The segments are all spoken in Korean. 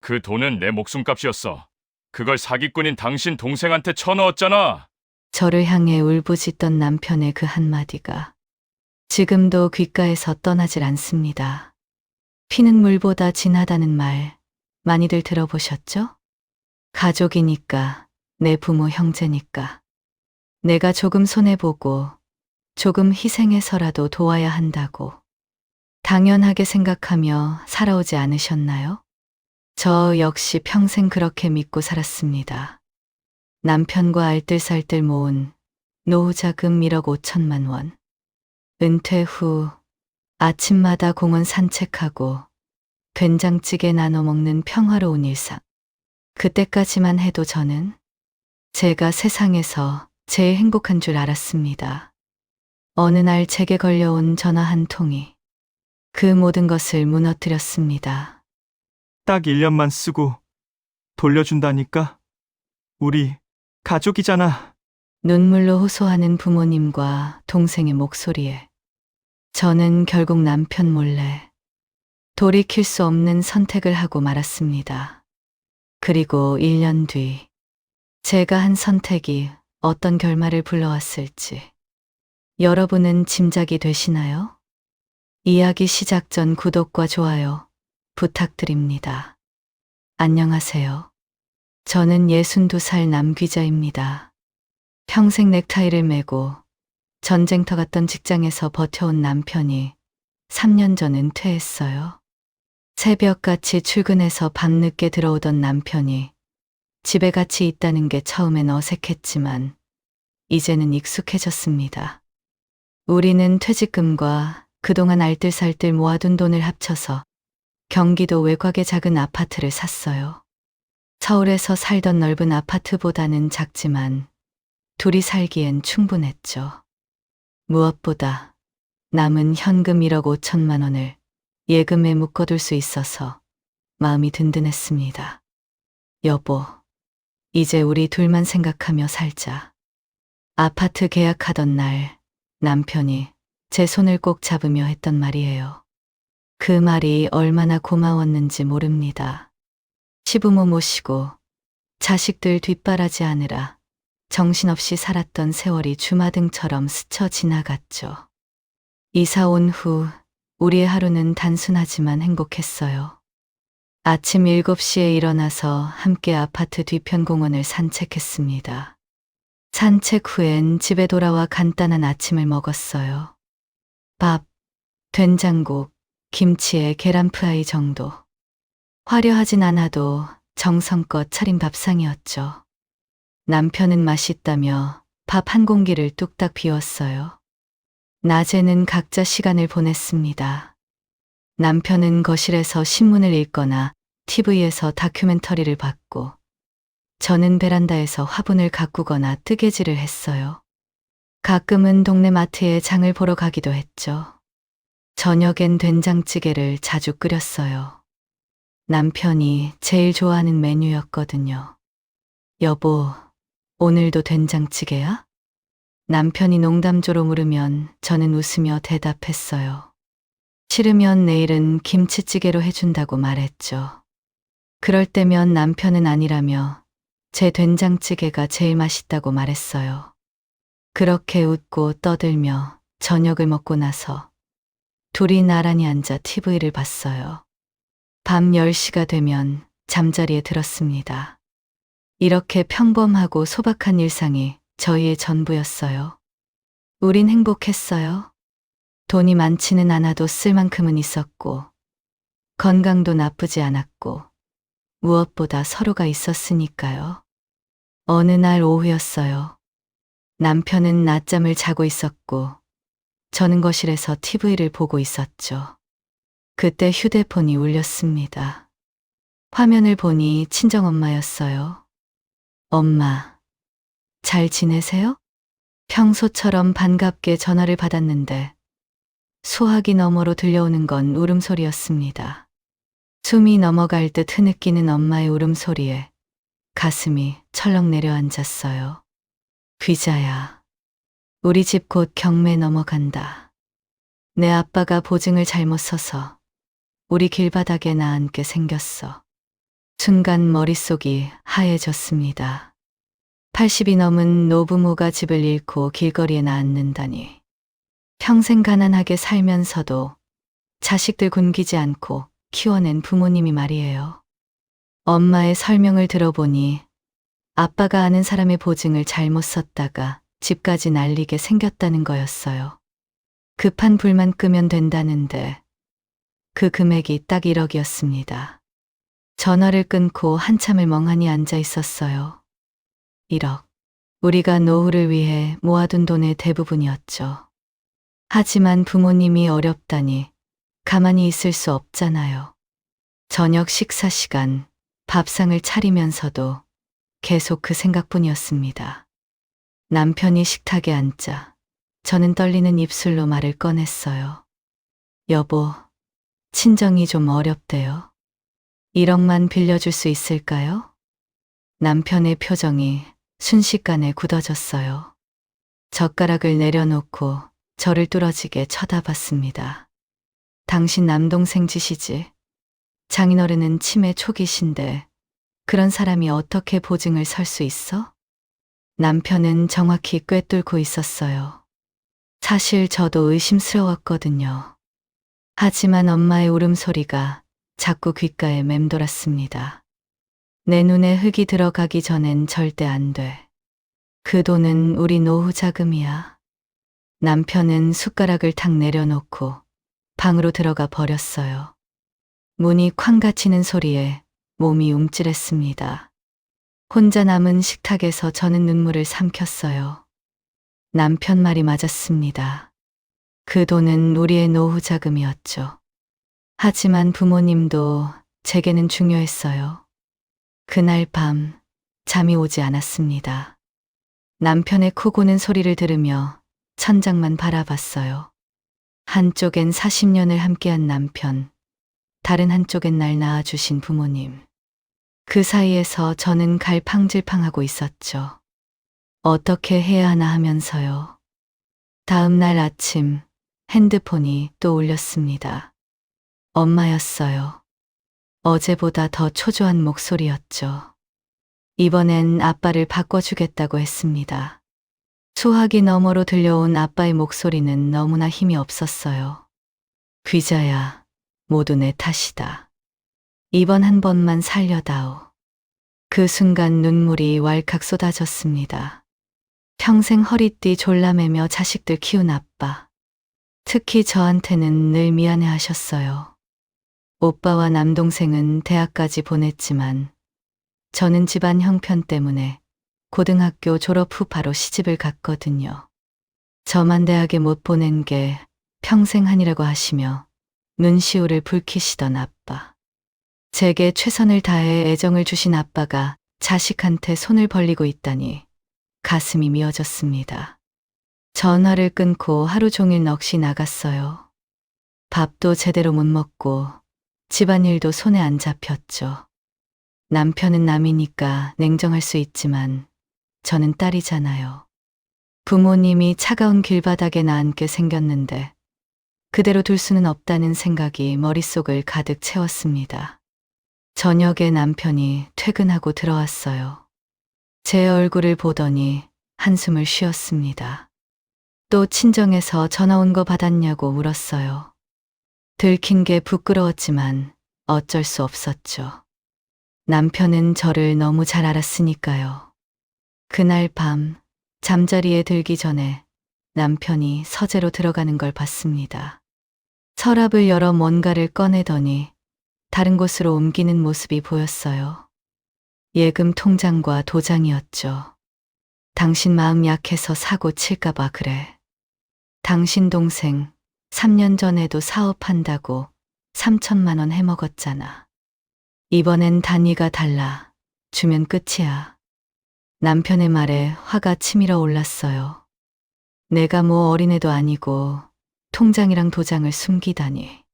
그 돈은 내 목숨값이었어. 그걸 사기꾼인 당신 동생한테 쳐넣었잖아. 저를 향해 울부짖던 남편의 그 한마디가 지금도 귓가에서 떠나질 않습니다. 피는 물보다 진하다는 말 많이들 들어보셨죠? 가족이니까, 내 부모 형제니까. 내가 조금 손해보고 조금 희생해서라도 도와야 한다고 당연하게 생각하며 살아오지 않으셨나요? 저 역시 평생 그렇게 믿고 살았습니다. 남편과 알뜰살뜰 모은 노후자금 1억 5천만 원. 은퇴 후 아침마다 공원 산책하고 된장찌개 나눠 먹는 평화로운 일상. 그때까지만 해도 저는 제가 세상에서 제일 행복한 줄 알았습니다. 어느 날 제게 걸려온 전화 한 통이 그 모든 것을 무너뜨렸습니다. 딱 1년만 쓰고 돌려준다니까? 우리 가족이잖아. 눈물로 호소하는 부모님과 동생의 목소리에 저는 결국 남편 몰래 돌이킬 수 없는 선택을 하고 말았습니다. 그리고 1년 뒤 제가 한 선택이 어떤 결말을 불러왔을지 여러분은 짐작이 되시나요? 이야기 시작 전 구독과 좋아요 부탁드립니다. 안녕하세요. 저는 62살 남귀자입니다. 평생 넥타이를 매고 전쟁터 갔던 직장에서 버텨온 남편이 3년 전 은퇴했어요. 새벽같이 출근해서 밤늦게 들어오던 남편이 집에 같이 있다는 게 처음엔 어색했지만 이제는 익숙해졌습니다. 우리는 퇴직금과 그동안 알뜰살뜰 모아둔 돈을 합쳐서 경기도 외곽의 작은 아파트를 샀어요. 서울에서 살던 넓은 아파트보다는 작지만 둘이 살기엔 충분했죠. 무엇보다 남은 현금 1억 5천만 원을 예금에 묶어둘 수 있어서 마음이 든든했습니다. 여보, 이제 우리 둘만 생각하며 살자. 아파트 계약하던 날 남편이 제 손을 꼭 잡으며 했던 말이에요. 그 말이 얼마나 고마웠는지 모릅니다. 시부모 모시고 자식들 뒷바라지하느라 정신없이 살았던 세월이 주마등처럼 스쳐 지나갔죠. 이사 온 후 우리의 하루는 단순하지만 행복했어요. 아침 7시에 일어나서 함께 아파트 뒤편 공원을 산책했습니다. 산책 후엔 집에 돌아와 간단한 아침을 먹었어요. 밥, 된장국, 김치에 계란 프라이 정도. 화려하진 않아도 정성껏 차린 밥상이었죠. 남편은 맛있다며 밥 한 공기를 뚝딱 비웠어요. 낮에는 각자 시간을 보냈습니다. 남편은 거실에서 신문을 읽거나 TV에서 다큐멘터리를 봤고, 저는 베란다에서 화분을 가꾸거나 뜨개질을 했어요. 가끔은 동네 마트에 장을 보러 가기도 했죠. 저녁엔 된장찌개를 자주 끓였어요. 남편이 제일 좋아하는 메뉴였거든요. 여보, 오늘도 된장찌개야? 남편이 농담조로 물으면 저는 웃으며 대답했어요. 싫으면 내일은 김치찌개로 해준다고 말했죠. 그럴 때면 남편은 아니라며 제 된장찌개가 제일 맛있다고 말했어요. 그렇게 웃고 떠들며 저녁을 먹고 나서 둘이 나란히 앉아 TV를 봤어요. 밤 10시가 되면 잠자리에 들었습니다. 이렇게 평범하고 소박한 일상이 저희의 전부였어요. 우린 행복했어요. 돈이 많지는 않아도 쓸 만큼은 있었고, 건강도 나쁘지 않았고, 무엇보다 서로가 있었으니까요. 어느 날 오후였어요. 남편은 낮잠을 자고 있었고, 저는 거실에서 TV를 보고 있었죠. 그때 휴대폰이 울렸습니다. 화면을 보니 친정엄마였어요. 엄마, 잘 지내세요? 평소처럼 반갑게 전화를 받았는데 소화기 너머로 들려오는 건 울음소리였습니다. 숨이 넘어갈 듯 흐느끼는 엄마의 울음소리에 가슴이 철렁 내려앉았어요. 귀자야, 우리 집 곧 경매 넘어간다. 내 아빠가 보증을 잘못 서서 우리 길바닥에 나앉게 생겼어. 순간 머릿속이 하얘졌습니다. 80이 넘은 노부모가 집을 잃고 길거리에 나앉는다니. 평생 가난하게 살면서도 자식들 굶기지 않고 키워낸 부모님이 말이에요. 엄마의 설명을 들어보니 아빠가 아는 사람의 보증을 잘못 썼다가 집까지 날리게 생겼다는 거였어요. 급한 불만 끄면 된다는데 그 금액이 딱 1억이었습니다. 전화를 끊고 한참을 멍하니 앉아 있었어요. 1억. 우리가 노후를 위해 모아둔 돈의 대부분이었죠. 하지만 부모님이 어렵다니 가만히 있을 수 없잖아요. 저녁 식사 시간 밥상을 차리면서도 계속 그 생각뿐이었습니다. 남편이 식탁에 앉자 저는 떨리는 입술로 말을 꺼냈어요. 여보, 친정이 좀 어렵대요. 1억만 빌려줄 수 있을까요? 남편의 표정이 순식간에 굳어졌어요. 젓가락을 내려놓고 저를 뚫어지게 쳐다봤습니다. 당신 남동생 짓이지. 장인어른은 치매 초기신데 그런 사람이 어떻게 보증을 설 수 있어? 남편은 정확히 꿰뚫고 있었어요. 사실 저도 의심스러웠거든요. 하지만 엄마의 울음소리가 자꾸 귓가에 맴돌았습니다. 내 눈에 흙이 들어가기 전엔 절대 안 돼. 그 돈은 우리 노후 자금이야. 남편은 숟가락을 탁 내려놓고 방으로 들어가 버렸어요. 문이 쾅 닫히는 소리에 몸이 움찔했습니다. 혼자 남은 식탁에서 저는 눈물을 삼켰어요. 남편 말이 맞았습니다. 그 돈은 우리의 노후 자금이었죠. 하지만 부모님도 제게는 중요했어요. 그날 밤 잠이 오지 않았습니다. 남편의 코 고는 소리를 들으며 천장만 바라봤어요. 한쪽엔 40년을 함께한 남편, 다른 한쪽엔 날 낳아주신 부모님. 그 사이에서 저는 갈팡질팡하고 있었죠. 어떻게 해야 하나 하면서요. 다음 날 아침 핸드폰이 또 울렸습니다. 엄마였어요. 어제보다 더 초조한 목소리였죠. 이번엔 아빠를 바꿔주겠다고 했습니다. 수화기 너머로 들려온 아빠의 목소리는 너무나 힘이 없었어요. 귀자야, 모두 내 탓이다. 이번 한 번만 살려다오. 그 순간 눈물이 왈칵 쏟아졌습니다. 평생 허리띠 졸라매며 자식들 키운 아빠. 특히 저한테는 늘 미안해하셨어요. 오빠와 남동생은 대학까지 보냈지만 저는 집안 형편 때문에 고등학교 졸업 후 바로 시집을 갔거든요. 저만 대학에 못 보낸 게 평생 한이라고 하시며 눈시울을 붉히시던 아빠. 제게 최선을 다해 애정을 주신 아빠가 자식한테 손을 벌리고 있다니 가슴이 미어졌습니다. 전화를 끊고 하루 종일 넋이 나갔어요. 밥도 제대로 못 먹고 집안일도 손에 안 잡혔죠. 남편은 남이니까 냉정할 수 있지만 저는 딸이잖아요. 부모님이 차가운 길바닥에 나앉게 생겼는데 그대로 둘 수는 없다는 생각이 머릿속을 가득 채웠습니다. 저녁에 남편이 퇴근하고 들어왔어요. 제 얼굴을 보더니 한숨을 쉬었습니다. 또 친정에서 전화 온 거 받았냐고 물었어요. 들킨 게 부끄러웠지만 어쩔 수 없었죠. 남편은 저를 너무 잘 알았으니까요. 그날 밤 잠자리에 들기 전에 남편이 서재로 들어가는 걸 봤습니다. 서랍을 열어 뭔가를 꺼내더니 다른 곳으로 옮기는 모습이 보였어요. 예금 통장과 도장이었죠. 당신 마음 약해서 사고 칠까봐 그래. 당신 동생 3년 전에도 사업한다고 3천만 원 해먹었잖아. 이번엔 단위가 달라. 주면 끝이야. 남편의 말에 화가 치밀어 올랐어요. 내가 뭐 어린애도 아니고 통장이랑 도장을 숨기다니.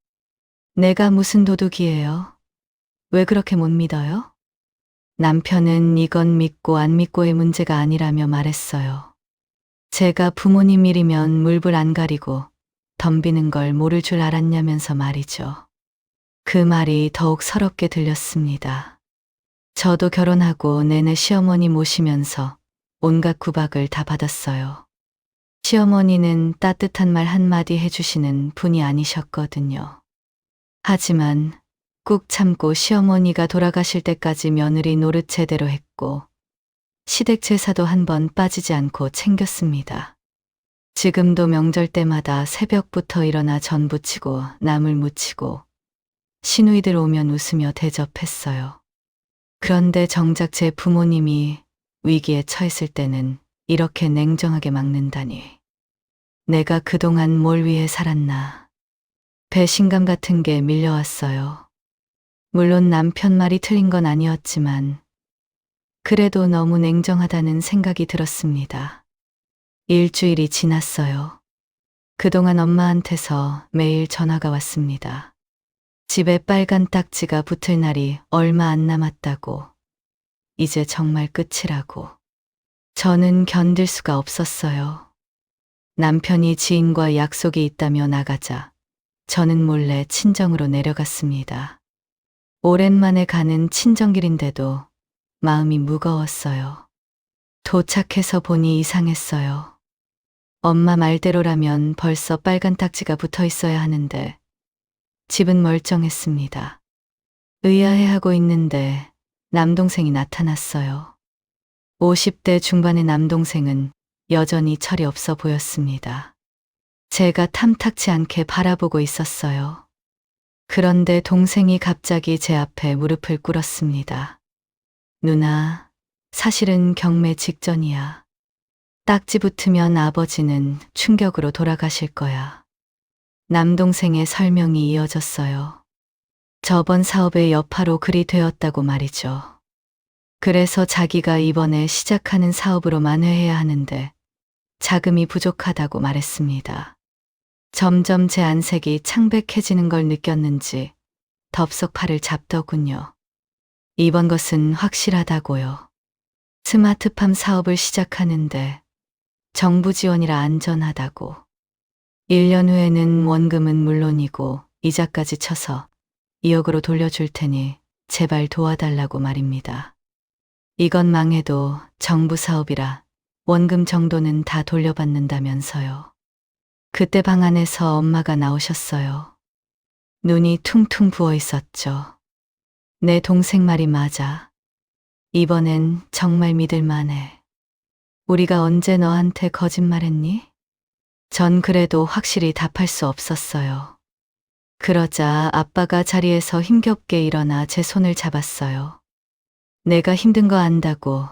내가 무슨 도둑이에요? 왜 그렇게 못 믿어요? 남편은 이건 믿고 안 믿고의 문제가 아니라며 말했어요. 제가 부모님 일이면 물불 안 가리고 덤비는 걸 모를 줄 알았냐면서 말이죠. 그 말이 더욱 서럽게 들렸습니다. 저도 결혼하고 내내 시어머니 모시면서 온갖 구박을 다 받았어요. 시어머니는 따뜻한 말 한마디 해주시는 분이 아니셨거든요. 하지만 꾹 참고 시어머니가 돌아가실 때까지 며느리 노릇 제대로 했고 시댁 제사도 한 번 빠지지 않고 챙겼습니다. 지금도 명절 때마다 새벽부터 일어나 전 부치고 나물 무치고 시누이들 오면 웃으며 대접했어요. 그런데 정작 제 부모님이 위기에 처했을 때는 이렇게 냉정하게 막는다니. 내가 그동안 뭘 위해 살았나. 배신감 같은 게 밀려왔어요. 물론 남편 말이 틀린 건 아니었지만 그래도 너무 냉정하다는 생각이 들었습니다. 일주일이 지났어요. 그동안 엄마한테서 매일 전화가 왔습니다. 집에 빨간 딱지가 붙을 날이 얼마 안 남았다고. 이제 정말 끝이라고. 저는 견딜 수가 없었어요. 남편이 지인과 약속이 있다며 나가자 저는 몰래 친정으로 내려갔습니다. 오랜만에 가는 친정길인데도 마음이 무거웠어요. 도착해서 보니 이상했어요. 엄마 말대로라면 벌써 빨간 딱지가 붙어 있어야 하는데 집은 멀쩡했습니다. 의아해하고 있는데 남동생이 나타났어요. 50대 중반의 남동생은 여전히 철이 없어 보였습니다. 제가 탐탁치 않게 바라보고 있었어요. 그런데 동생이 갑자기 제 앞에 무릎을 꿇었습니다. 누나, 사실은 경매 직전이야. 딱지 붙으면 아버지는 충격으로 돌아가실 거야. 남동생의 설명이 이어졌어요. 저번 사업의 여파로 그리 되었다고 말이죠. 그래서 자기가 이번에 시작하는 사업으로 만회해야 하는데 자금이 부족하다고 말했습니다. 점점 제 안색이 창백해지는 걸 느꼈는지 덥석 팔을 잡더군요. 이번 것은 확실하다고요. 스마트팜 사업을 시작하는데 정부 지원이라 안전하다고. 1년 후에는 원금은 물론이고 이자까지 쳐서 2억으로 돌려줄 테니 제발 도와달라고 말입니다. 이건 망해도 정부 사업이라 원금 정도는 다 돌려받는다면서요. 그때 방 안에서 엄마가 나오셨어요. 눈이 퉁퉁 부어 있었죠. 내 동생 말이 맞아. 이번엔 정말 믿을만해. 우리가 언제 너한테 거짓말했니? 전 그래도 확실히 답할 수 없었어요. 그러자 아빠가 자리에서 힘겹게 일어나 제 손을 잡았어요. 내가 힘든 거 안다고.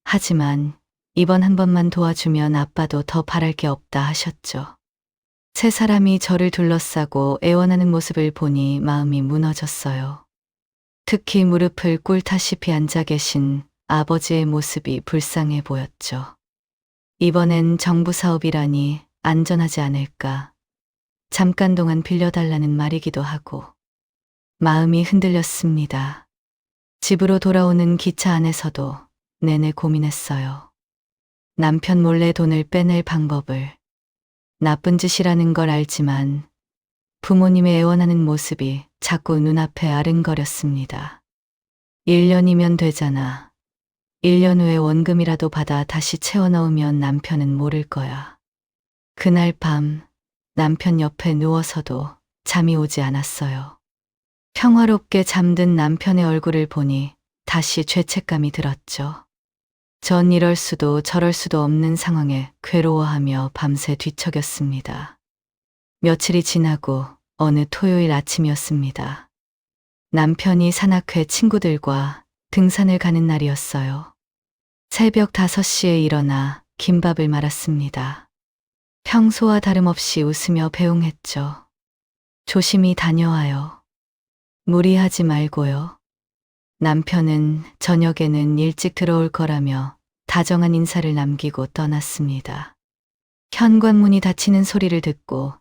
하지만 이번 한 번만 도와주면 아빠도 더 바랄 게 없다 하셨죠. 세 사람이 저를 둘러싸고 애원하는 모습을 보니 마음이 무너졌어요. 특히 무릎을 꿇다시피 앉아 계신 아버지의 모습이 불쌍해 보였죠. 이번엔 정부 사업이라니 안전하지 않을까. 잠깐 동안 빌려달라는 말이기도 하고. 마음이 흔들렸습니다. 집으로 돌아오는 기차 안에서도 내내 고민했어요. 남편 몰래 돈을 빼낼 방법을. 나쁜 짓이라는 걸 알지만 부모님의 애원하는 모습이 자꾸 눈앞에 아른거렸습니다. 1년이면 되잖아. 1년 후에 원금이라도 받아 다시 채워 넣으면 남편은 모를 거야. 그날 밤 남편 옆에 누워서도 잠이 오지 않았어요. 평화롭게 잠든 남편의 얼굴을 보니 다시 죄책감이 들었죠. 전 이럴 수도 저럴 수도 없는 상황에 괴로워하며 밤새 뒤척였습니다. 며칠이 지나고 어느 토요일 아침이었습니다. 남편이 산악회 친구들과 등산을 가는 날이었어요. 새벽 5시에 일어나 김밥을 말았습니다. 평소와 다름없이 웃으며 배웅했죠. 조심히 다녀와요. 무리하지 말고요. 남편은 저녁에는 일찍 들어올 거라며 다정한 인사를 남기고 떠났습니다. 현관문이 닫히는 소리를 듣고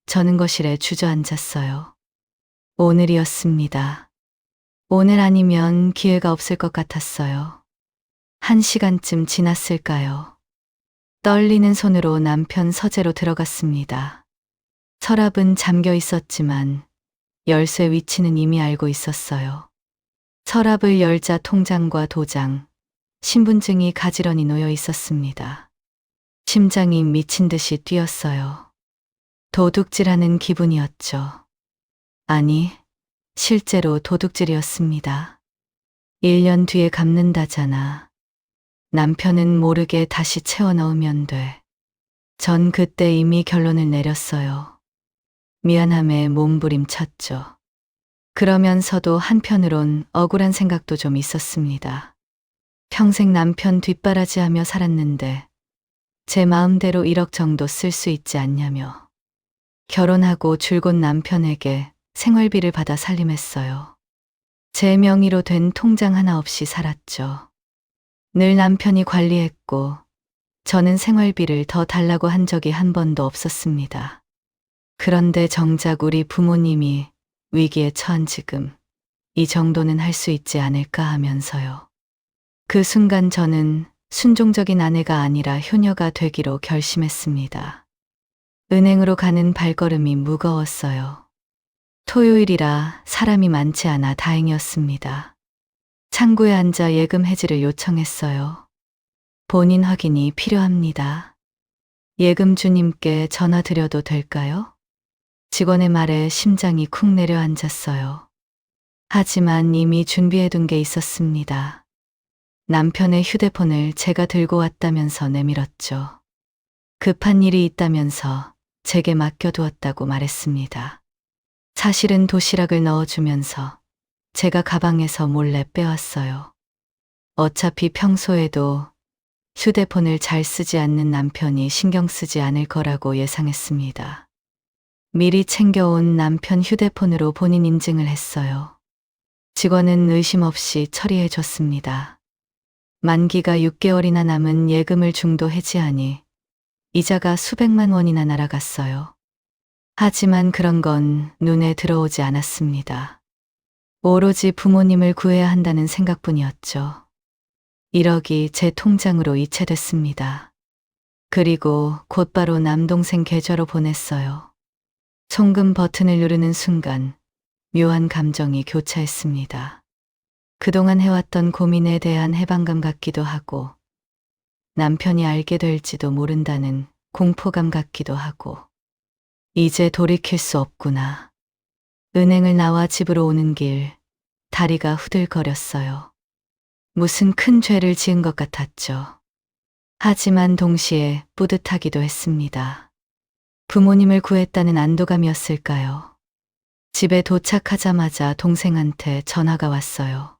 저는 거실에 주저앉았어요. 오늘이었습니다. 오늘 아니면 기회가 없을 것 같았어요. 1시간쯤 지났을까요? 떨리는 손으로 남편 서재로 들어갔습니다. 서랍은 잠겨 있었지만 열쇠 위치는 이미 알고 있었어요. 서랍을 열자 통장과 도장, 신분증이 가지런히 놓여 있었습니다. 심장이 미친 듯이 뛰었어요. 도둑질하는 기분이었죠. 아니, 실제로 도둑질이었습니다. 1년 뒤에 갚는다잖아. 남편은 모르게 다시 채워 넣으면 돼. 전 그때 이미 결론을 내렸어요. 미안함에 몸부림쳤죠. 그러면서도 한편으론 억울한 생각도 좀 있었습니다. 평생 남편 뒷바라지하며 살았는데 제 마음대로 1억 정도 쓸 수 있지 않냐며. 결혼하고 줄곧 남편에게 생활비를 받아 살림했어요. 제 명의로 된 통장 하나 없이 살았죠. 늘 남편이 관리했고 저는 생활비를 더 달라고 한 적이 한 번도 없었습니다. 그런데 정작 우리 부모님이 위기에 처한 지금 이 정도는 할 수 있지 않을까 하면서요. 그 순간 저는 순종적인 아내가 아니라 효녀가 되기로 결심했습니다. 은행으로 가는 발걸음이 무거웠어요. 토요일이라 사람이 많지 않아 다행이었습니다. 창구에 앉아 예금 해지를 요청했어요. 본인 확인이 필요합니다. 예금주님께 전화 드려도 될까요? 직원의 말에 심장이 쿵 내려앉았어요. 하지만 이미 준비해둔 게 있었습니다. 남편의 휴대폰을 제가 들고 왔다면서 내밀었죠. 급한 일이 있다면서 제게 맡겨두었다고 말했습니다. 사실은 도시락을 넣어주면서 제가 가방에서 몰래 빼왔어요. 어차피 평소에도 휴대폰을 잘 쓰지 않는 남편이 신경 쓰지 않을 거라고 예상했습니다. 미리 챙겨온 남편 휴대폰으로 본인 인증을 했어요. 직원은 의심 없이 처리해 줬습니다. 만기가 6개월이나 남은 예금을 중도 해지하니 이자가 수백만 원이나 날아갔어요. 하지만 그런 건 눈에 들어오지 않았습니다. 오로지 부모님을 구해야 한다는 생각뿐이었죠. 1억이 제 통장으로 이체됐습니다. 그리고 곧바로 남동생 계좌로 보냈어요. 송금 버튼을 누르는 순간 묘한 감정이 교차했습니다. 그동안 해왔던 고민에 대한 해방감 같기도 하고 남편이 알게 될지도 모른다는 공포감 같기도 하고 이제 돌이킬 수 없구나. 은행을 나와 집으로 오는 길 다리가 후들거렸어요. 무슨 큰 죄를 지은 것 같았죠. 하지만 동시에 뿌듯하기도 했습니다. 부모님을 구했다는 안도감이었을까요? 집에 도착하자마자 동생한테 전화가 왔어요.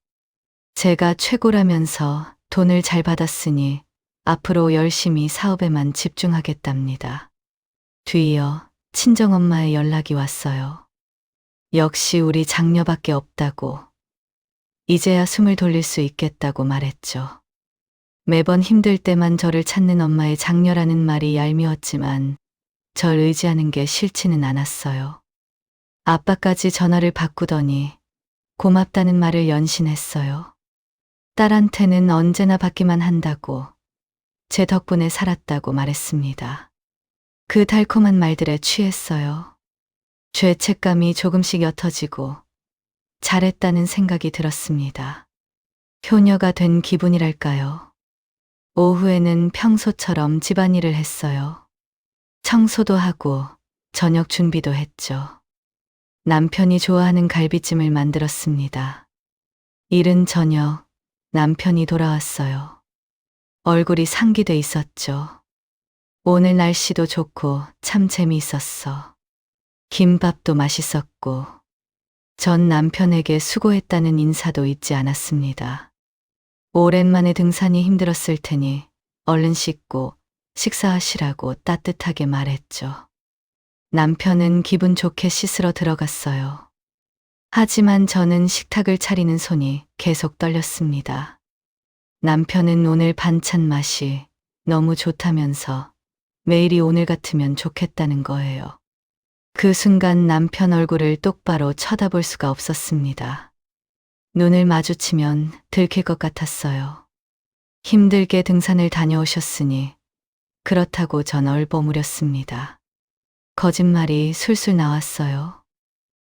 제가 최고라면서 돈을 잘 받았으니 앞으로 열심히 사업에만 집중하겠답니다. 뒤이어 친정엄마의 연락이 왔어요. 역시 우리 장녀밖에 없다고. 이제야 숨을 돌릴 수 있겠다고 말했죠. 매번 힘들 때만 저를 찾는 엄마의 장녀라는 말이 얄미웠지만 절 의지하는 게 싫지는 않았어요. 아빠까지 전화를 바꾸더니 고맙다는 말을 연신했어요. 딸한테는 언제나 받기만 한다고, 제 덕분에 살았다고 말했습니다. 그 달콤한 말들에 취했어요. 죄책감이 조금씩 옅어지고 잘했다는 생각이 들었습니다. 효녀가 된 기분이랄까요. 오후에는 평소처럼 집안일을 했어요. 청소도 하고 저녁 준비도 했죠. 남편이 좋아하는 갈비찜을 만들었습니다. 이른 저녁 남편이 돌아왔어요. 얼굴이 상기돼 있었죠. 오늘 날씨도 좋고 참 재미있었어. 김밥도 맛있었고 전 남편에게 수고했다는 인사도 잊지 않았습니다. 오랜만에 등산이 힘들었을 테니 얼른 씻고 식사하시라고 따뜻하게 말했죠. 남편은 기분 좋게 씻으러 들어갔어요. 하지만 저는 식탁을 차리는 손이 계속 떨렸습니다. 남편은 오늘 반찬 맛이 너무 좋다면서 매일이 오늘 같으면 좋겠다는 거예요. 그 순간 남편 얼굴을 똑바로 쳐다볼 수가 없었습니다. 눈을 마주치면 들킬 것 같았어요. 힘들게 등산을 다녀오셨으니 그렇다고 전 얼버무렸습니다. 거짓말이 술술 나왔어요.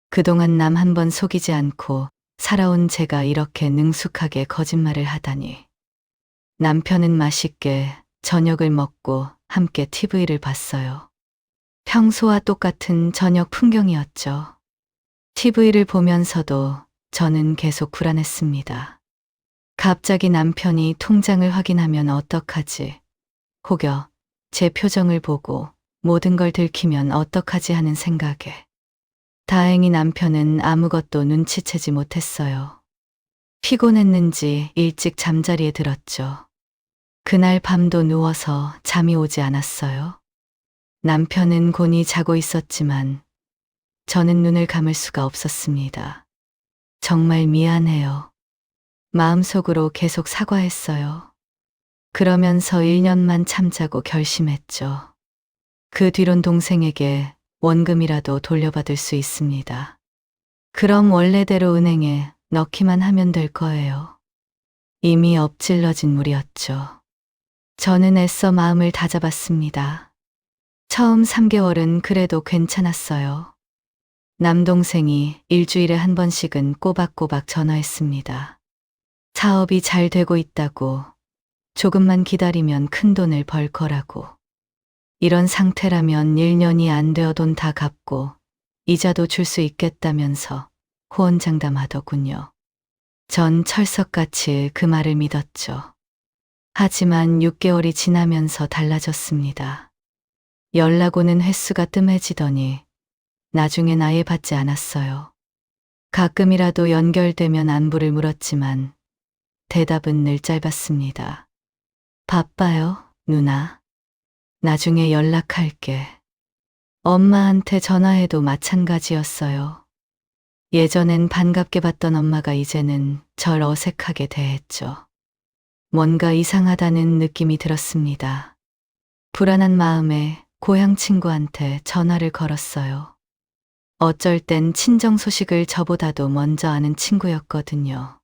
그동안 남 한 번 속이지 않고 살아온 제가 이렇게 능숙하게 거짓말을 하다니. 남편은 맛있게 저녁을 먹고 함께 TV를 봤어요. 평소와 똑같은 저녁 풍경이었죠. TV를 보면서도 저는 계속 불안했습니다. 갑자기 남편이 통장을 확인하면 어떡하지? 혹여 제 표정을 보고 모든 걸 들키면 어떡하지 하는 생각에. 다행히 남편은 아무것도 눈치채지 못했어요. 피곤했는지 일찍 잠자리에 들었죠. 그날 밤도 누워서 잠이 오지 않았어요. 남편은 곤히 자고 있었지만 저는 눈을 감을 수가 없었습니다. 정말 미안해요. 마음속으로 계속 사과했어요. 그러면서 1년만 참자고 결심했죠. 그 뒤론 동생에게 원금이라도 돌려받을 수 있습니다. 그럼 원래대로 은행에 넣기만 하면 될 거예요. 이미 엎질러진 물이었죠. 저는 애써 마음을 다잡았습니다. 처음 3개월은 그래도 괜찮았어요. 남동생이 일주일에 한 번씩은 꼬박꼬박 전화했습니다. 사업이 잘 되고 있다고, 조금만 기다리면 큰 돈을 벌 거라고. 이런 상태라면 1년이 안 되어 돈 다 갚고 이자도 줄 수 있겠다면서 호언장담하더군요. 전 철석같이 그 말을 믿었죠. 하지만 6개월이 지나면서 달라졌습니다. 연락 오는 횟수가 뜸해지더니 나중엔 아예 받지 않았어요. 가끔이라도 연결되면 안부를 물었지만 대답은 늘 짧았습니다. 바빠요, 누나. 나중에 연락할게. 엄마한테 전화해도 마찬가지였어요. 예전엔 반갑게 봤던 엄마가 이제는 절 어색하게 대했죠. 뭔가 이상하다는 느낌이 들었습니다. 불안한 마음에 고향 친구한테 전화를 걸었어요. 어쩔 땐 친정 소식을 저보다도 먼저 아는 친구였거든요.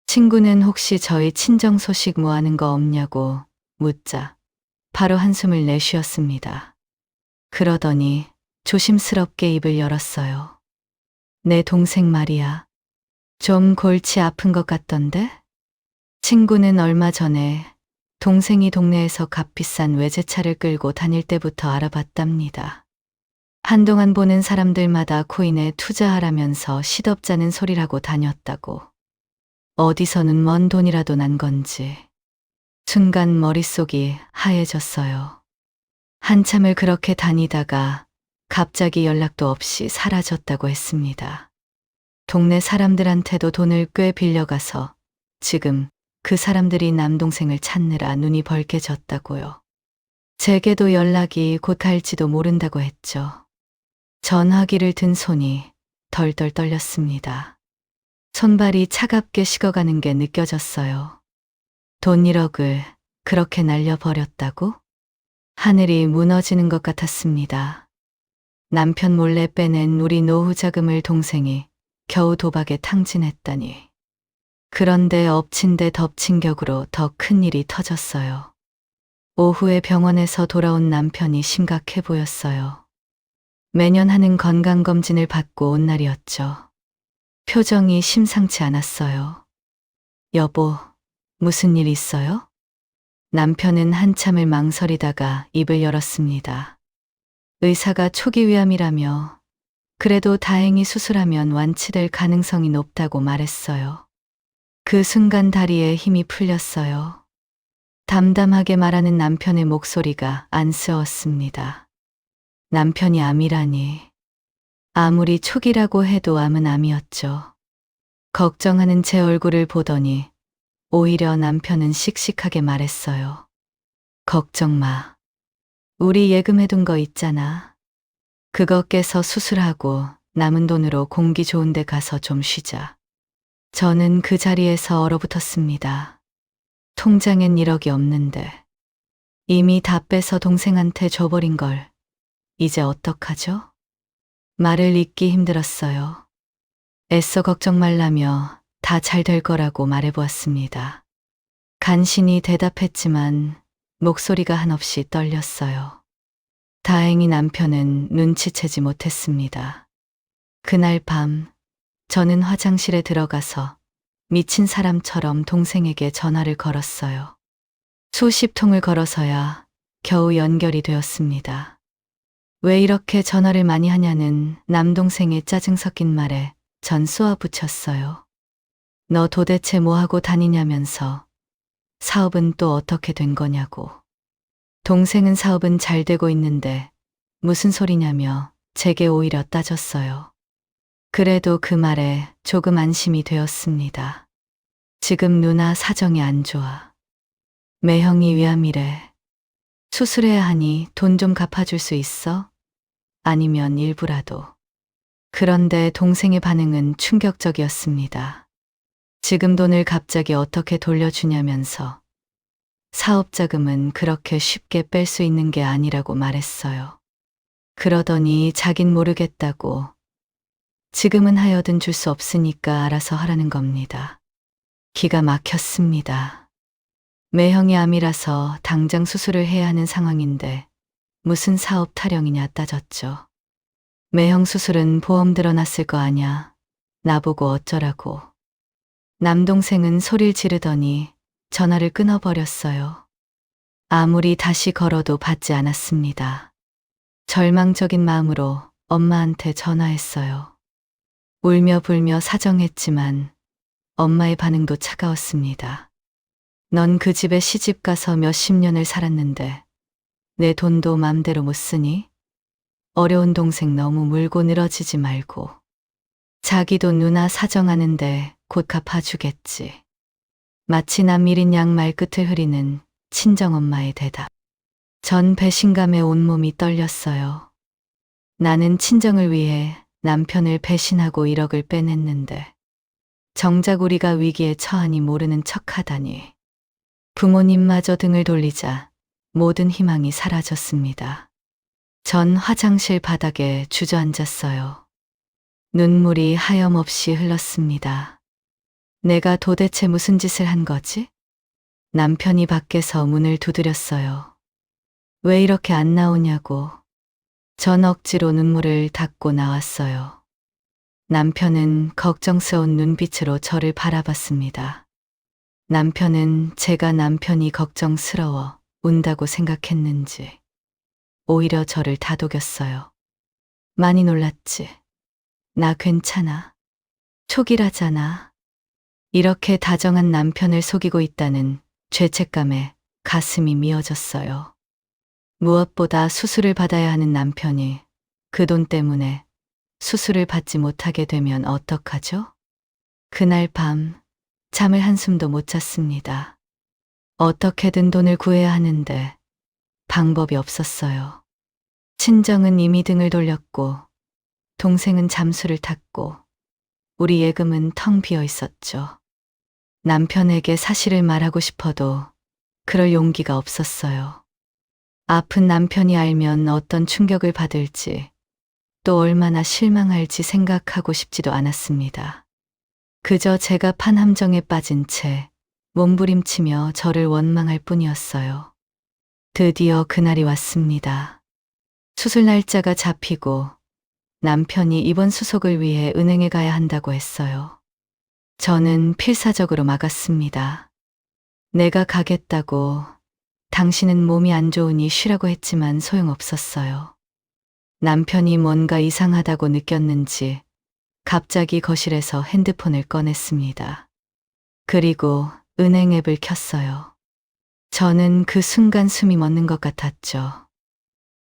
친구는 혹시 저희 친정 소식 뭐 하는 거 없냐고 묻자 바로 한숨을 내쉬었습니다. 그러더니 조심스럽게 입을 열었어요. 내 동생 말이야. 좀 골치 아픈 것 같던데? 친구는 얼마 전에 동생이 동네에서 값비싼 외제차를 끌고 다닐 때부터 알아봤답니다. 한동안 보는 사람들마다 코인에 투자하라면서 시덥잖은 소리라고 다녔다고. 어디서는 먼 돈이라도 난 건지. 순간 머릿속이 하얘졌어요. 한참을 그렇게 다니다가 갑자기 연락도 없이 사라졌다고 했습니다. 동네 사람들한테도 돈을 꽤 빌려가서 지금 그 사람들이 남동생을 찾느라 눈이 벌게졌다고요. 제게도 연락이 곧 갈지도 모른다고 했죠. 전화기를 든 손이 덜덜 떨렸습니다. 손발이 차갑게 식어가는 게 느껴졌어요. 돈 1억을 그렇게 날려버렸다고? 하늘이 무너지는 것 같았습니다. 남편 몰래 빼낸 우리 노후 자금을 동생이 겨우 도박에 탕진했다니. 그런데 엎친 데 덮친 격으로 더 큰 일이 터졌어요. 오후에 병원에서 돌아온 남편이 심각해 보였어요. 매년 하는 건강검진을 받고 온 날이었죠. 표정이 심상치 않았어요. 여보, 무슨 일 있어요? 남편은 한참을 망설이다가 입을 열었습니다. 의사가 초기 위암이라며 그래도 다행히 수술하면 완치될 가능성이 높다고 말했어요. 그 순간 다리에 힘이 풀렸어요. 담담하게 말하는 남편의 목소리가 안쓰러웠습니다. 남편이 암이라니. 아무리 초기라고 해도 암은 암이었죠. 걱정하는 제 얼굴을 보더니 오히려 남편은 씩씩하게 말했어요. 걱정 마. 우리 예금해둔 거 있잖아. 그거 깨서 수술하고 남은 돈으로 공기 좋은 데 가서 좀 쉬자. 저는 그 자리에서 얼어붙었습니다. 통장엔 1억이 없는데 이미 다 빼서 동생한테 줘버린 걸 이제 어떡하죠? 말을 잇기 힘들었어요. 애써 걱정 말라며 다 잘 될 거라고 말해보았습니다. 간신히 대답했지만 목소리가 한없이 떨렸어요. 다행히 남편은 눈치채지 못했습니다. 그날 밤 저는 화장실에 들어가서 미친 사람처럼 동생에게 전화를 걸었어요. 수십 통을 걸어서야 겨우 연결이 되었습니다. 왜 이렇게 전화를 많이 하냐는 남동생의 짜증 섞인 말에 전 쏘아붙였어요. 너 도대체 뭐하고 다니냐면서 사업은 또 어떻게 된 거냐고. 동생은 사업은 잘 되고 있는데 무슨 소리냐며 제게 오히려 따졌어요. 그래도 그 말에 조금 안심이 되었습니다. 지금 누나 사정이 안 좋아. 매형이 위암이래. 수술해야 하니 돈 좀 갚아줄 수 있어? 아니면 일부라도. 그런데 동생의 반응은 충격적이었습니다. 지금 돈을 갑자기 어떻게 돌려주냐면서 사업 자금은 그렇게 쉽게 뺄 수 있는 게 아니라고 말했어요. 그러더니 자긴 모르겠다고 지금은 하여든 줄 수 없으니까 알아서 하라는 겁니다. 기가 막혔습니다. 매형이 암이라서 당장 수술을 해야 하는 상황인데 무슨 사업 타령이냐 따졌죠. 매형 수술은 보험 들어놨을 거 아냐. 나보고 어쩌라고. 남동생은 소리를 지르더니 전화를 끊어버렸어요. 아무리 다시 걸어도 받지 않았습니다. 절망적인 마음으로 엄마한테 전화했어요. 울며 불며 사정했지만 엄마의 반응도 차가웠습니다. 넌 그 집에 시집 가서 몇십 년을 살았는데 내 돈도 맘대로 못 쓰니? 어려운 동생 너무 물고 늘어지지 말고. 자기도 누나 사정하는데 곧 갚아주겠지. 마치 남일인 양 말끝을 흐리는 친정엄마의 대답. 전 배신감에 온몸이 떨렸어요. 나는 친정을 위해 남편을 배신하고 1억을 빼냈는데 정작 우리가 위기에 처하니 모르는 척하다니. 부모님마저 등을 돌리자 모든 희망이 사라졌습니다. 전 화장실 바닥에 주저앉았어요. 눈물이 하염없이 흘렀습니다. 내가 도대체 무슨 짓을 한 거지? 남편이 밖에서 문을 두드렸어요. 왜 이렇게 안 나오냐고. 전 억지로 눈물을 닦고 나왔어요. 남편은 걱정스러운 눈빛으로 저를 바라봤습니다. 남편은 제가 남편이 걱정스러워 운다고 생각했는지 오히려 저를 다독였어요. 많이 놀랐지? 나 괜찮아. 촉이라잖아. 이렇게 다정한 남편을 속이고 있다는 죄책감에 가슴이 미어졌어요. 무엇보다 수술을 받아야 하는 남편이 그 돈 때문에 수술을 받지 못하게 되면 어떡하죠? 그날 밤 잠을 한숨도 못 잤습니다. 어떻게든 돈을 구해야 하는데 방법이 없었어요. 친정은 이미 등을 돌렸고 동생은 잠수를 탔고 우리 예금은 텅 비어 있었죠. 남편에게 사실을 말하고 싶어도 그럴 용기가 없었어요. 아픈 남편이 알면 어떤 충격을 받을지 또 얼마나 실망할지 생각하고 싶지도 않았습니다. 그저 제가 판함정에 빠진 채 몸부림치며 저를 원망할 뿐이었어요. 드디어 그날이 왔습니다. 수술 날짜가 잡히고 남편이 입원 수속을 위해 은행에 가야 한다고 했어요. 저는 필사적으로 막았습니다. 내가 가겠다고 당신은 몸이 안 좋으니 쉬라고 했지만 소용없었어요. 남편이 뭔가 이상하다고 느꼈는지 갑자기 거실에서 핸드폰을 꺼냈습니다. 그리고 은행 앱을 켰어요. 저는 그 순간 숨이 멎는 것 같았죠.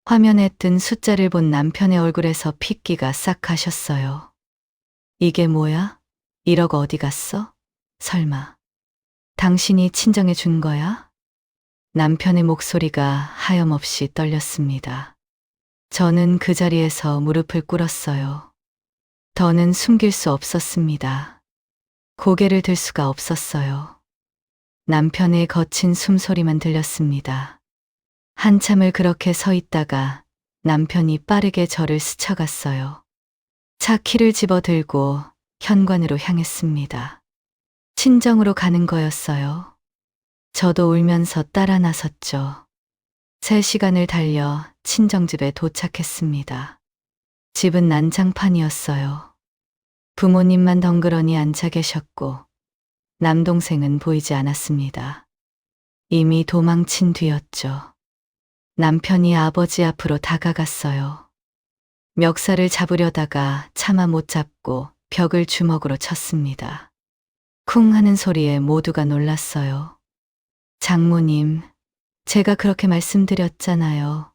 화면에 뜬 숫자를 본 남편의 얼굴에서 핏기가 싹 가셨어요. 이게 뭐야? 1억 어디 갔어? 설마. 당신이 친정해 준 거야? 남편의 목소리가 하염없이 떨렸습니다. 저는 그 자리에서 무릎을 꿇었어요. 더는 숨길 수 없었습니다. 고개를 들 수가 없었어요. 남편의 거친 숨소리만 들렸습니다. 한참을 그렇게 서 있다가 남편이 빠르게 저를 스쳐갔어요. 차 키를 집어들고 현관으로 향했습니다. 친정으로 가는 거였어요. 저도 울면서 따라 나섰죠. 3시간을 달려 친정집에 도착했습니다. 집은 난장판이었어요. 부모님만 덩그러니 앉아 계셨고 남동생은 보이지 않았습니다. 이미 도망친 뒤였죠. 남편이 아버지 앞으로 다가갔어요. 멱살을 잡으려다가 차마 못 잡고 벽을 주먹으로 쳤습니다. 쿵 하는 소리에 모두가 놀랐어요. 장모님, 제가 그렇게 말씀드렸잖아요.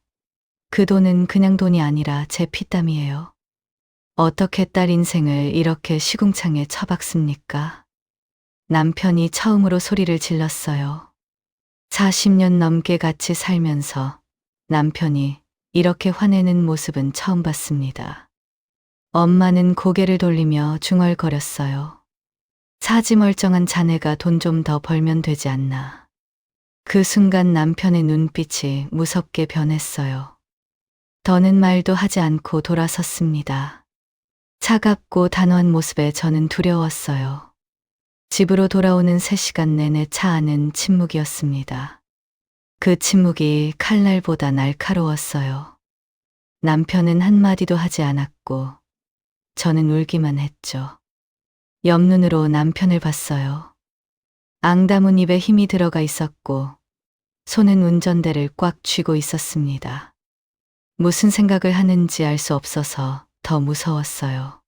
그 돈은 그냥 돈이 아니라 제 피땀이에요. 어떻게 딸 인생을 이렇게 시궁창에 처박습니까? 남편이 처음으로 소리를 질렀어요. 40년 넘게 같이 살면서 남편이 이렇게 화내는 모습은 처음 봤습니다. 엄마는 고개를 돌리며 중얼거렸어요. 사지 멀쩡한 자네가 돈 좀 더 벌면 되지 않나. 그 순간 남편의 눈빛이 무섭게 변했어요. 더는 말도 하지 않고 돌아섰습니다. 차갑고 단호한 모습에 저는 두려웠어요. 집으로 돌아오는 3시간 내내 차 안은 침묵이었습니다. 그 침묵이 칼날보다 날카로웠어요. 남편은 한마디도 하지 않았고 저는 울기만 했죠. 옆눈으로 남편을 봤어요. 앙담은 입에 힘이 들어가 있었고 손은 운전대를 꽉 쥐고 있었습니다. 무슨 생각을 하는지 알 수 없어서 더 무서웠어요.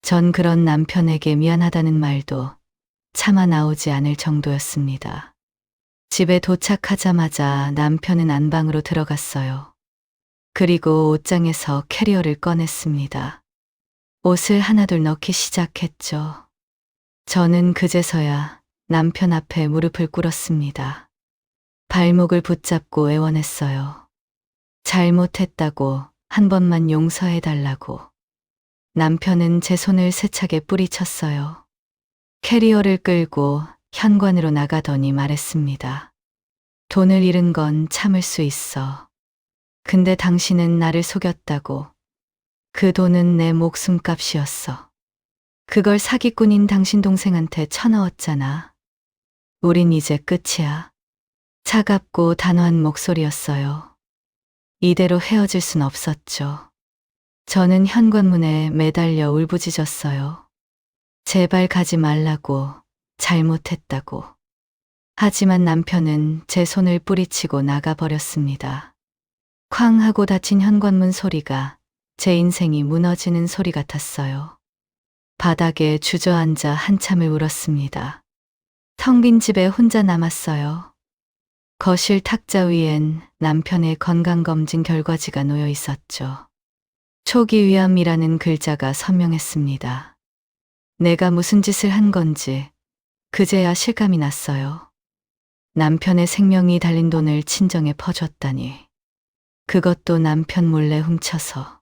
전 그런 남편에게 미안하다는 말도 차마 나오지 않을 정도였습니다. 집에 도착하자마자 남편은 안방으로 들어갔어요. 그리고 옷장에서 캐리어를 꺼냈습니다. 옷을 하나둘 넣기 시작했죠. 저는 그제서야 남편 앞에 무릎을 꿇었습니다. 발목을 붙잡고 애원했어요. 잘못했다고 한 번만 용서해달라고. 남편은 제 손을 세차게 뿌리쳤어요. 캐리어를 끌고 현관으로 나가더니 말했습니다. 돈을 잃은 건 참을 수 있어. 근데 당신은 나를 속였다고. 그 돈은 내 목숨값이었어. 그걸 사기꾼인 당신 동생한테 쳐넣었잖아. 우린 이제 끝이야. 차갑고 단호한 목소리였어요. 이대로 헤어질 순 없었죠. 저는 현관문에 매달려 울부짖었어요. 제발 가지 말라고, 잘못했다고. 하지만 남편은 제 손을 뿌리치고 나가버렸습니다. 쾅 하고 닫힌 현관문 소리가 제 인생이 무너지는 소리 같았어요. 바닥에 주저앉아 한참을 울었습니다. 텅 빈 집에 혼자 남았어요. 거실 탁자 위엔 남편의 건강검진 결과지가 놓여 있었죠. 초기 위암이라는 글자가 선명했습니다. 내가 무슨 짓을 한 건지 그제야 실감이 났어요. 남편의 생명이 달린 돈을 친정에 퍼줬다니. 그것도 남편 몰래 훔쳐서.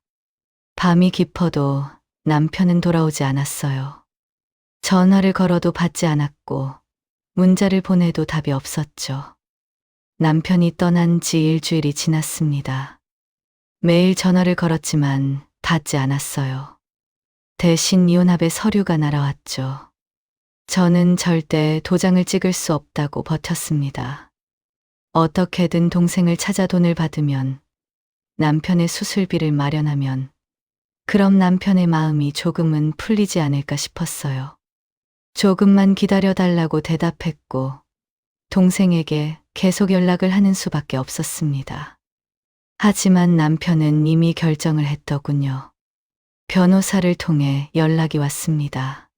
밤이 깊어도 남편은 돌아오지 않았어요. 전화를 걸어도 받지 않았고 문자를 보내도 답이 없었죠. 남편이 떠난 지 일주일이 지났습니다. 매일 전화를 걸었지만 받지 않았어요. 대신 이혼합의 서류가 날아왔죠. 저는 절대 도장을 찍을 수 없다고 버텼습니다. 어떻게든 동생을 찾아 돈을 받으면, 남편의 수술비를 마련하면, 그럼 남편의 마음이 조금은 풀리지 않을까 싶었어요. 조금만 기다려달라고 대답했고, 동생에게 계속 연락을 하는 수밖에 없었습니다. 하지만 남편은 이미 결정을 했더군요. 변호사를 통해 연락이 왔습니다.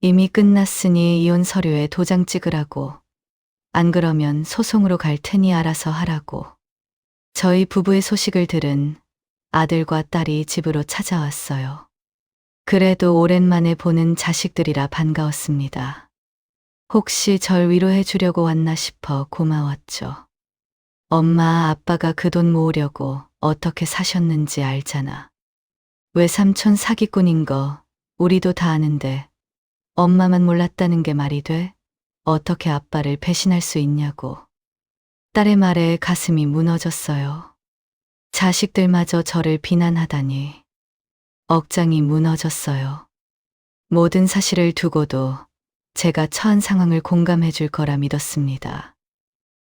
이미 끝났으니 이혼 서류에 도장 찍으라고. 안 그러면 소송으로 갈 테니 알아서 하라고. 저희 부부의 소식을 들은 아들과 딸이 집으로 찾아왔어요. 그래도 오랜만에 보는 자식들이라 반가웠습니다. 혹시 절 위로해 주려고 왔나 싶어 고마웠죠. 엄마, 아빠가 그 돈 모으려고 어떻게 사셨는지 알잖아. 외삼촌 사기꾼인 거 우리도 다 아는데 엄마만 몰랐다는 게 말이 돼? 어떻게 아빠를 배신할 수 있냐고. 딸의 말에 가슴이 무너졌어요. 자식들마저 저를 비난하다니. 억장이 무너졌어요. 모든 사실을 두고도 제가 처한 상황을 공감해 줄 거라 믿었습니다.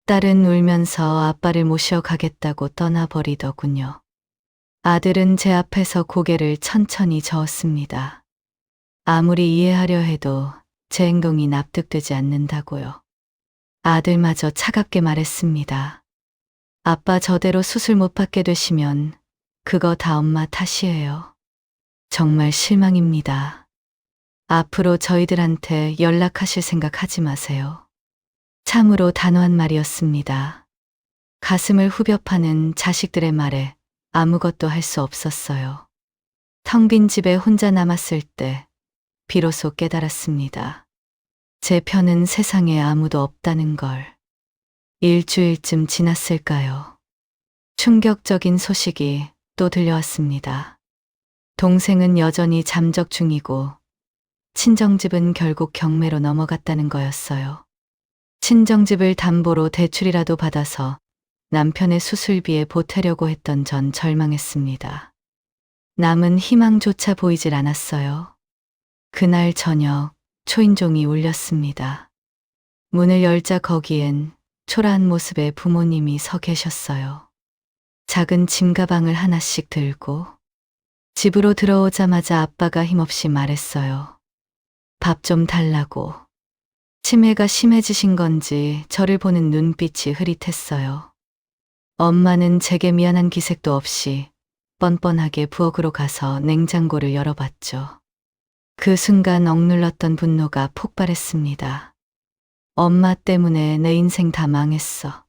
딸은 울면서 아빠를 모셔 가겠다고 떠나버리더군요. 아들은 제 앞에서 고개를 천천히 저었습니다. 아무리 이해하려 해도 제 행동이 납득되지 않는다고요. 아들마저 차갑게 말했습니다. 아빠 저대로 수술 못 받게 되시면 그거 다 엄마 탓이에요. 정말 실망입니다. 앞으로 저희들한테 연락하실 생각 하지 마세요. 참으로 단호한 말이었습니다. 가슴을 후벼 파는 자식들의 말에 아무것도 할 수 없었어요. 텅 빈 집에 혼자 남았을 때 비로소 깨달았습니다. 제 편은 세상에 아무도 없다는 걸. 일주일쯤 지났을까요? 충격적인 소식이 또 들려왔습니다. 동생은 여전히 잠적 중이고 친정집은 결국 경매로 넘어갔다는 거였어요. 친정집을 담보로 대출이라도 받아서 남편의 수술비에 보태려고 했던 전 절망했습니다. 남은 희망조차 보이질 않았어요. 그날 저녁 초인종이 울렸습니다. 문을 열자 거기엔 초라한 모습의 부모님이 서 계셨어요. 작은 짐가방을 하나씩 들고 집으로 들어오자마자 아빠가 힘없이 말했어요. 밥 좀 달라고. 치매가 심해지신 건지 저를 보는 눈빛이 흐릿했어요. 엄마는 제게 미안한 기색도 없이 뻔뻔하게 부엌으로 가서 냉장고를 열어봤죠. 그 순간 억눌렀던 분노가 폭발했습니다. 엄마 때문에 내 인생 다 망했어.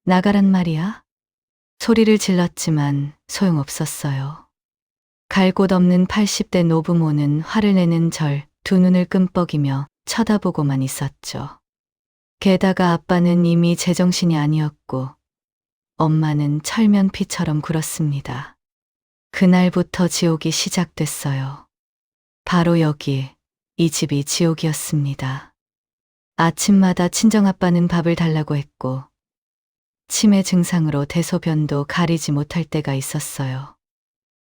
나가란 말이야? 소리를 질렀지만 소용없었어요. 갈 곳 없는 80대 노부모는 화를 내는 절 두 눈을 끔뻑이며 쳐다보고만 있었죠. 게다가 아빠는 이미 제정신이 아니었고 엄마는 철면피처럼 굴었습니다. 그날부터 지옥이 시작됐어요. 바로 여기, 이 집이 지옥이었습니다. 아침마다 친정아빠는 밥을 달라고 했고 치매 증상으로 대소변도 가리지 못할 때가 있었어요.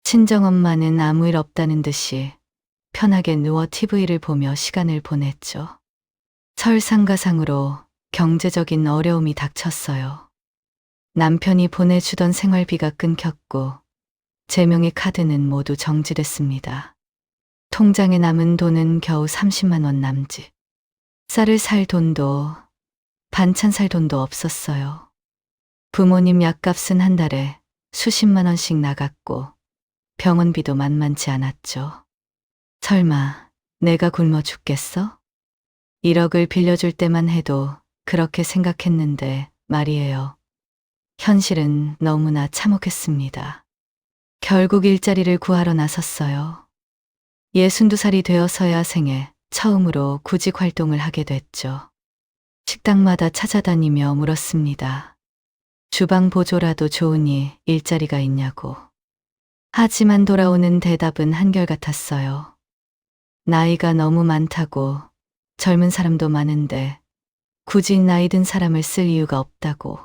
친정엄마는 아무 일 없다는 듯이 편하게 누워 TV를 보며 시간을 보냈죠. 설상가상으로 경제적인 어려움이 닥쳤어요. 남편이 보내주던 생활비가 끊겼고 제 명의 카드는 모두 정지됐습니다. 통장에 남은 돈은 겨우 30만 원 남짓. 쌀을 살 돈도 반찬 살 돈도 없었어요. 부모님 약값은 한 달에 수십만 원씩 나갔고 병원비도 만만치 않았죠. 설마 내가 굶어 죽겠어? 1억을 빌려줄 때만 해도 그렇게 생각했는데 말이에요. 현실은 너무나 참혹했습니다. 결국 일자리를 구하러 나섰어요. 62살이 되어서야 생애 처음으로 구직 활동을 하게 됐죠. 식당마다 찾아다니며 물었습니다. 주방 보조라도 좋으니 일자리가 있냐고. 하지만 돌아오는 대답은 한결같았어요. 나이가 너무 많다고, 젊은 사람도 많은데 굳이 나이 든 사람을 쓸 이유가 없다고.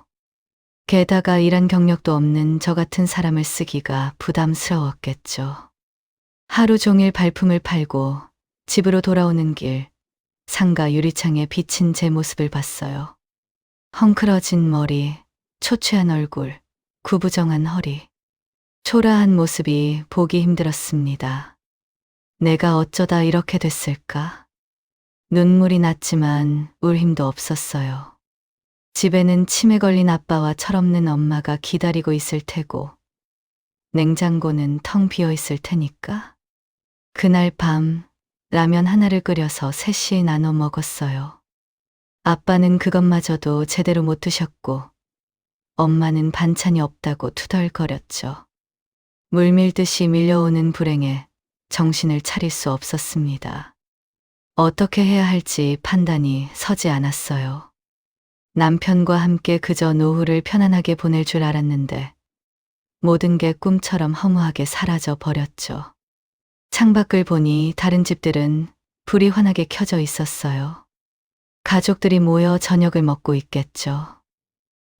게다가 일한 경력도 없는 저 같은 사람을 쓰기가 부담스러웠겠죠. 하루 종일 발품을 팔고 집으로 돌아오는 길, 상가 유리창에 비친 제 모습을 봤어요. 헝클어진 머리, 초췌한 얼굴, 구부정한 허리. 초라한 모습이 보기 힘들었습니다. 내가 어쩌다 이렇게 됐을까? 눈물이 났지만 울 힘도 없었어요. 집에는 치매 걸린 아빠와 철없는 엄마가 기다리고 있을 테고 냉장고는 텅 비어 있을 테니까. 그날 밤 라면 하나를 끓여서 셋이 나눠 먹었어요. 아빠는 그것마저도 제대로 못 드셨고 엄마는 반찬이 없다고 투덜거렸죠. 물밀듯이 밀려오는 불행에 정신을 차릴 수 없었습니다. 어떻게 해야 할지 판단이 서지 않았어요. 남편과 함께 그저 노후를 편안하게 보낼 줄 알았는데 모든 게 꿈처럼 허무하게 사라져 버렸죠. 창밖을 보니 다른 집들은 불이 환하게 켜져 있었어요. 가족들이 모여 저녁을 먹고 있겠죠.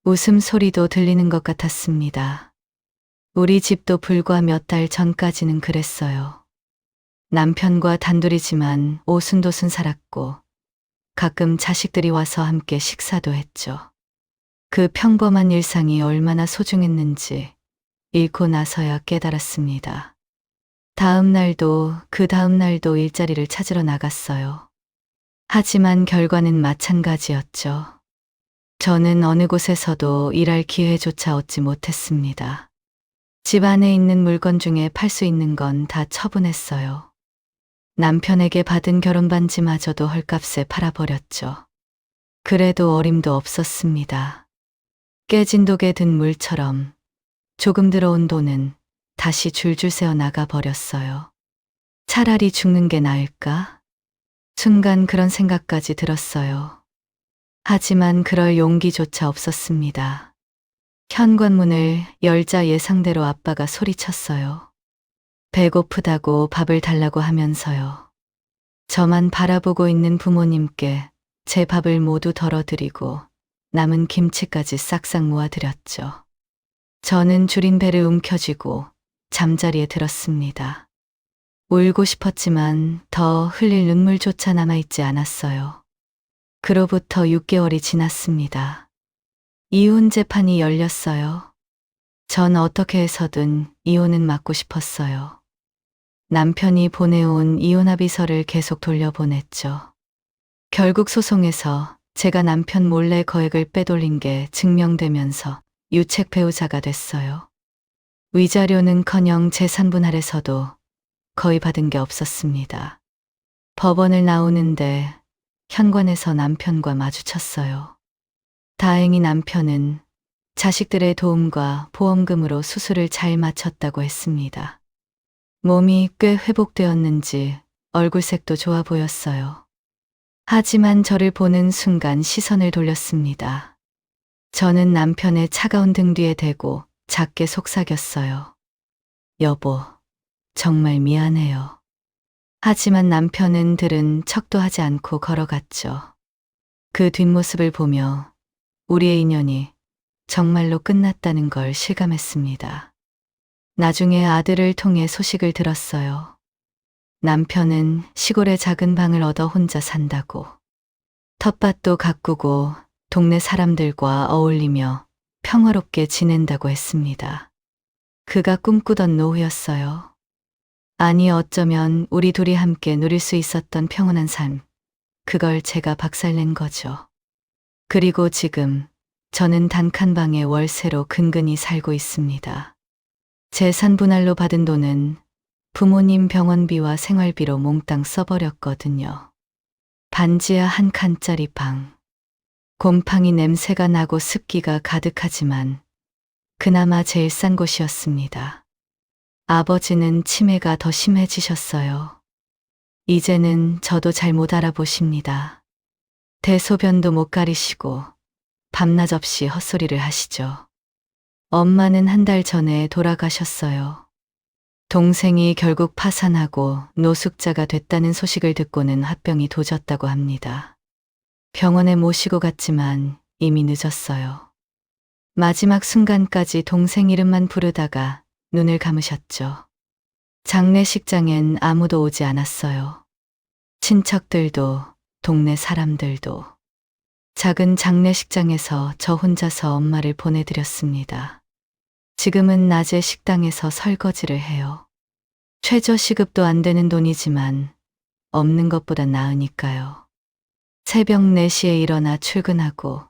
웃음소리도 들리는 것 같았습니다. 우리 집도 불과 몇 달 전까지는 그랬어요. 남편과 단둘이지만 오순도순 살았고 가끔 자식들이 와서 함께 식사도 했죠. 그 평범한 일상이 얼마나 소중했는지 잃고 나서야 깨달았습니다. 다음 날도 그 다음 날도 일자리를 찾으러 나갔어요. 하지만 결과는 마찬가지였죠. 저는 어느 곳에서도 일할 기회조차 얻지 못했습니다. 집 안에 있는 물건 중에 팔 수 있는 건 다 처분했어요. 남편에게 받은 결혼 반지마저도 헐값에 팔아버렸죠. 그래도 어림도 없었습니다. 깨진 독에 든 물처럼 조금 들어온 돈은 다시 줄줄 새어 나가 버렸어요. 차라리 죽는 게 나을까? 순간 그런 생각까지 들었어요. 하지만 그럴 용기조차 없었습니다. 현관문을 열자 예상대로 아빠가 소리쳤어요. 배고프다고 밥을 달라고 하면서요. 저만 바라보고 있는 부모님께 제 밥을 모두 덜어드리고 남은 김치까지 싹싹 모아드렸죠. 저는 줄인 배를 움켜쥐고 잠자리에 들었습니다. 울고 싶었지만 더 흘릴 눈물조차 남아있지 않았어요. 그로부터 6개월이 지났습니다. 이혼 재판이 열렸어요. 전 어떻게 해서든 이혼은 막고 싶었어요. 남편이 보내온 이혼 합의서를 계속 돌려보냈죠. 결국 소송에서 제가 남편 몰래 거액을 빼돌린 게 증명되면서 유책 배우자가 됐어요. 위자료는커녕 재산 분할에서도 거의 받은 게 없었습니다. 법원을 나오는데 현관에서 남편과 마주쳤어요. 다행히 남편은 자식들의 도움과 보험금으로 수술을 잘 마쳤다고 했습니다. 몸이 꽤 회복되었는지 얼굴색도 좋아 보였어요. 하지만 저를 보는 순간 시선을 돌렸습니다. 저는 남편의 차가운 등 뒤에 대고 작게 속삭였어요. 여보, 정말 미안해요. 하지만 남편은 들은 척도 하지 않고 걸어갔죠. 그 뒷모습을 보며 우리의 인연이 정말로 끝났다는 걸 실감했습니다. 나중에 아들을 통해 소식을 들었어요. 남편은 시골에 작은 방을 얻어 혼자 산다고. 텃밭도 가꾸고 동네 사람들과 어울리며 평화롭게 지낸다고 했습니다. 그가 꿈꾸던 노후였어요. 아니 어쩌면 우리 둘이 함께 누릴 수 있었던 평온한 삶. 그걸 제가 박살낸 거죠. 그리고 지금 저는 단칸방에 월세로 근근히 살고 있습니다. 재산 분할로 받은 돈은 부모님 병원비와 생활비로 몽땅 써버렸거든요. 반지하 한 칸짜리 방. 곰팡이 냄새가 나고 습기가 가득하지만 그나마 제일 싼 곳이었습니다. 아버지는 치매가 더 심해지셨어요. 이제는 저도 잘 못 알아보십니다. 대소변도 못 가리시고 밤낮 없이 헛소리를 하시죠. 엄마는 한 달 전에 돌아가셨어요. 동생이 결국 파산하고 노숙자가 됐다는 소식을 듣고는 화병이 도졌다고 합니다. 병원에 모시고 갔지만 이미 늦었어요. 마지막 순간까지 동생 이름만 부르다가 눈을 감으셨죠. 장례식장엔 아무도 오지 않았어요. 친척들도 동네 사람들도. 작은 장례식장에서 저 혼자서 엄마를 보내드렸습니다. 지금은 낮에 식당에서 설거지를 해요. 최저시급도 안 되는 돈이지만 없는 것보단 나으니까요. 새벽 4시에 일어나 출근하고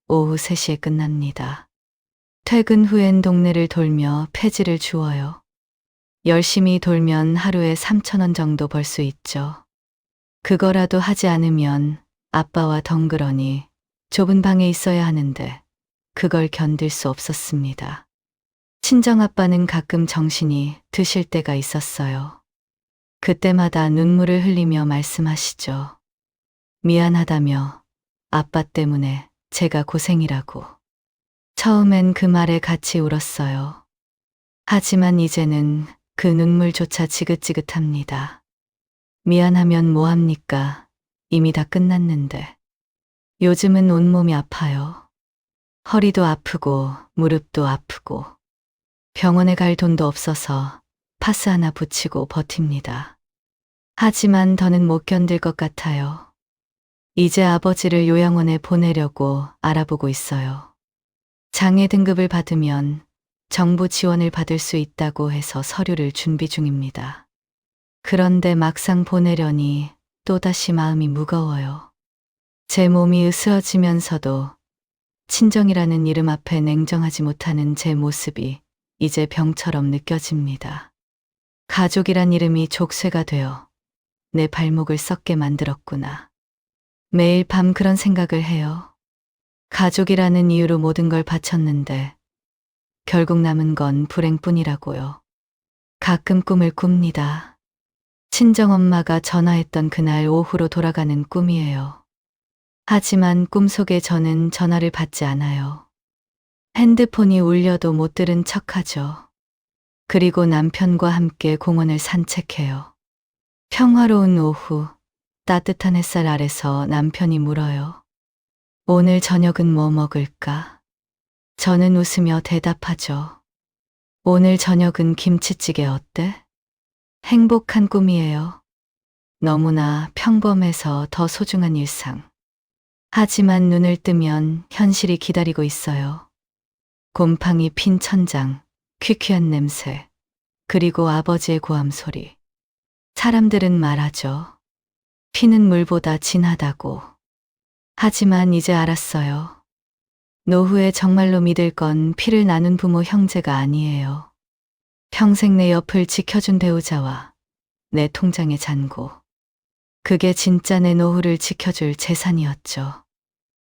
오후 3시에 끝납니다. 퇴근 후엔 동네를 돌며 폐지를 주워요. 열심히 돌면 하루에 3,000원 정도 벌 수 있죠. 그거라도 하지 않으면 아빠와 덩그러니 좁은 방에 있어야 하는데 그걸 견딜 수 없었습니다. 친정아빠는 가끔 정신이 드실 때가 있었어요. 그때마다 눈물을 흘리며 말씀하시죠. 미안하다며 아빠 때문에 제가 고생이라고. 처음엔 그 말에 같이 울었어요. 하지만 이제는 그 눈물조차 지긋지긋합니다. 미안하면 뭐합니까? 이미 다 끝났는데. 요즘은 온몸이 아파요. 허리도 아프고 무릎도 아프고. 병원에 갈 돈도 없어서 파스 하나 붙이고 버팁니다. 하지만 더는 못 견딜 것 같아요. 이제 아버지를 요양원에 보내려고 알아보고 있어요. 장애 등급을 받으면 정부 지원을 받을 수 있다고 해서 서류를 준비 중입니다. 그런데 막상 보내려니 또다시 마음이 무거워요. 제 몸이 으스러지면서도 친정이라는 이름 앞에 냉정하지 못하는 제 모습이 이제 병처럼 느껴집니다. 가족이란 이름이 족쇄가 되어 내 발목을 썩게 만들었구나. 매일 밤 그런 생각을 해요. 가족이라는 이유로 모든 걸 바쳤는데 결국 남은 건 불행뿐이라고요. 가끔 꿈을 꿉니다. 친정엄마가 전화했던 그날 오후로 돌아가는 꿈이에요. 하지만 꿈속에 저는 전화를 받지 않아요. 핸드폰이 울려도 못 들은 척하죠. 그리고 남편과 함께 공원을 산책해요. 평화로운 오후, 따뜻한 햇살 아래서 남편이 물어요. 오늘 저녁은 뭐 먹을까? 저는 웃으며 대답하죠. 오늘 저녁은 김치찌개 어때? 행복한 꿈이에요. 너무나 평범해서 더 소중한 일상. 하지만 눈을 뜨면 현실이 기다리고 있어요. 곰팡이 핀 천장, 퀴퀴한 냄새, 그리고 아버지의 고함 소리. 사람들은 말하죠. 피는 물보다 진하다고. 하지만 이제 알았어요. 노후에 정말로 믿을 건 피를 나눈 부모 형제가 아니에요. 평생 내 옆을 지켜준 배우자와 내 통장의 잔고. 그게 진짜 내 노후를 지켜줄 재산이었죠.